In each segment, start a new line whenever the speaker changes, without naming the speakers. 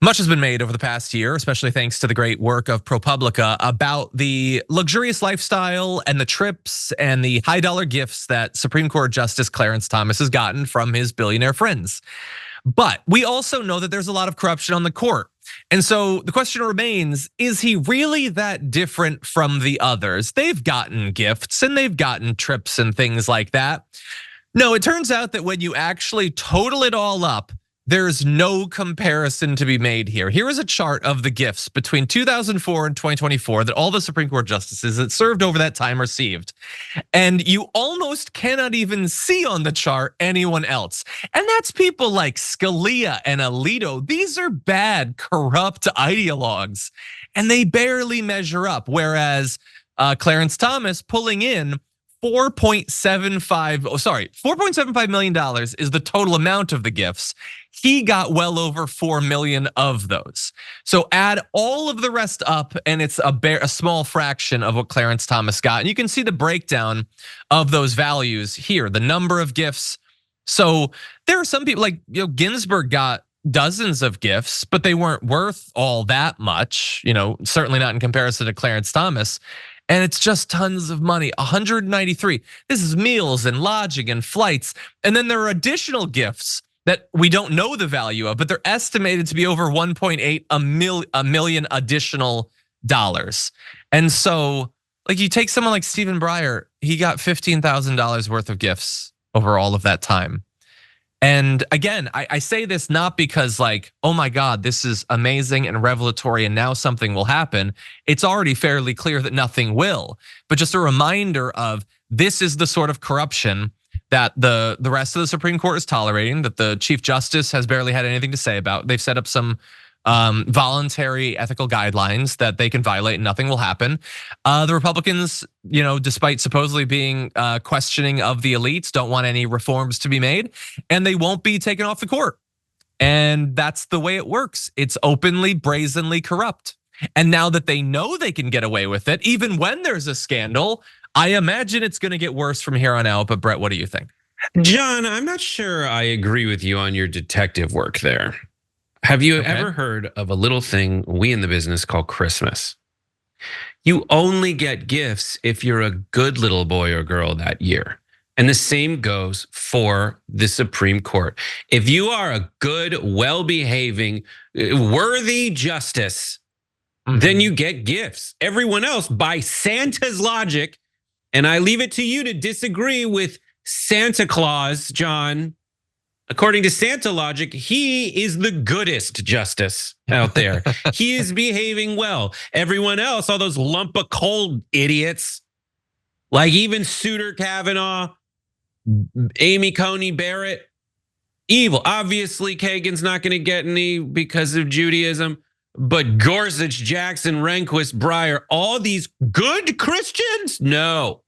Much has been made over the past year, especially thanks to the great work of ProPublica, about the luxurious lifestyle and the trips and the high dollar gifts that Supreme Court Justice Clarence Thomas has gotten from his billionaire friends. But we also know that there's a lot of corruption on the court. And so the question remains, is he really that different from the others? They've gotten gifts and they've gotten trips and things like that. No, it turns out that when you actually total it all up, there's no comparison to be made here. Here is a chart of the gifts between 2004 and 2024 that all the Supreme Court justices that served over that time received. And you almost cannot even see on the chart anyone else. And that's people like Scalia and Alito. These are bad, corrupt ideologues, and they barely measure up. Whereas Clarence Thomas pulling in $4.75 million is the total amount of the gifts. He got well over 4 million of those. So add all of the rest up and it's a small fraction of what Clarence Thomas got. And you can see the breakdown of those values here, the number of gifts. So there are some people like Ginsburg got dozens of gifts, but they weren't worth all that much, certainly not in comparison to Clarence Thomas. And it's just tons of money, 193. This is meals and lodging and flights. And then there are additional gifts that we don't know the value of, but they're estimated to be over 1.8 million additional dollars. And so like you take someone like Stephen Breyer, he got $15,000 worth of gifts over all of that time. And again, I say this not because like, oh my God, this is amazing and revelatory and now something will happen. It's already fairly clear that nothing will, but just a reminder of this is the sort of corruption that the rest of the Supreme Court is tolerating, that the Chief Justice has barely had anything to say about. They've set up some voluntary ethical guidelines that they can violate and nothing will happen. The Republicans, despite supposedly being questioning of the elites, don't want any reforms to be made, and they won't be taken off the court. And that's the way it works. It's openly, brazenly corrupt. And now that they know they can get away with it, even when there's a scandal, I imagine it's gonna get worse from here on out. But Brett, what do you think?
John, I'm not sure I agree with you on your detective work there. Have you ever heard of a little thing we in the business call Christmas? You only get gifts if you're a good little boy or girl that year. And the same goes for the Supreme Court. If you are a good, well-behaving, worthy justice, then you get gifts. Everyone else, by Santa's logic, and I leave it to you to disagree with Santa Claus, John. According to Santa logic, he is the goodest justice out there. He is behaving well. Everyone else, all those lump of coal idiots, like even Souter Kavanaugh, Amy Coney Barrett, evil. Obviously, Kagan's not going to get any because of Judaism, but Gorsuch, Jackson, Rehnquist, Breyer, all these good Christians? No.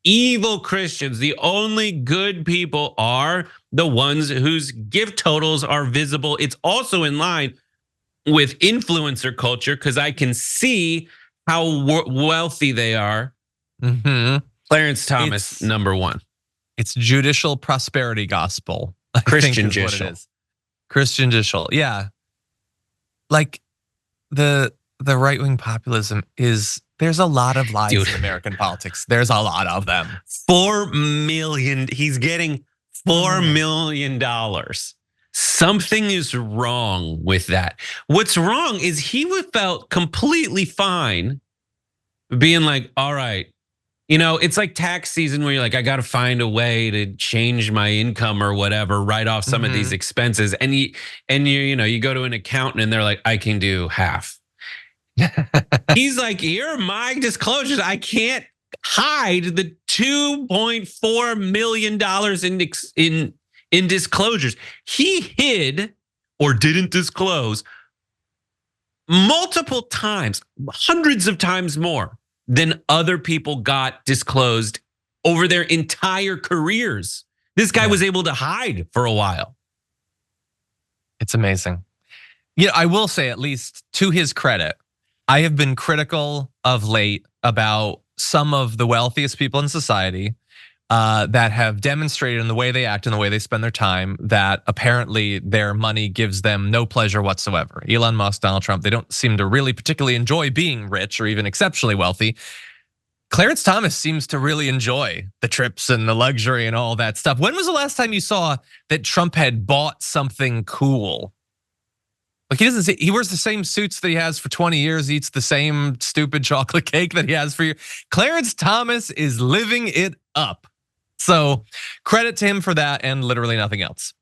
Evil Christians. The only good people are the ones whose gift totals are visible. It's also in line with influencer culture because I can see how wealthy they are. Clarence Thomas, number one.
It's judicial prosperity gospel.
Christian judicial.
Christian judicial, yeah. Like the right-wing populism is, there's a lot of lies in American politics. There's a lot of them.
4 million, he's getting $4 million. Something is wrong with that. What's wrong is he felt completely fine being like, all right, it's like tax season where you're like, I got to find a way to change my income or whatever, write off some of these expenses. And you go to an accountant and they're like, I can do half. He's like, here are my disclosures. I can't hide the $2.4 million in disclosures. He hid or didn't disclose multiple times, hundreds of times more than other people got disclosed over their entire careers. This guy was able to hide for a while.
It's amazing. I will say, at least to his credit, I have been critical of late about some of the wealthiest people in society that have demonstrated in the way they act and the way they spend their time that apparently their money gives them no pleasure whatsoever. Elon Musk, Donald Trump, they don't seem to really particularly enjoy being rich or even exceptionally wealthy. Clarence Thomas seems to really enjoy the trips and the luxury and all that stuff. When was the last time you saw that Trump had bought something cool? Like he wears the same suits that he has for 20 years, eats the same stupid chocolate cake that he has for years. Clarence Thomas is living it up. So credit to him for that and literally nothing else.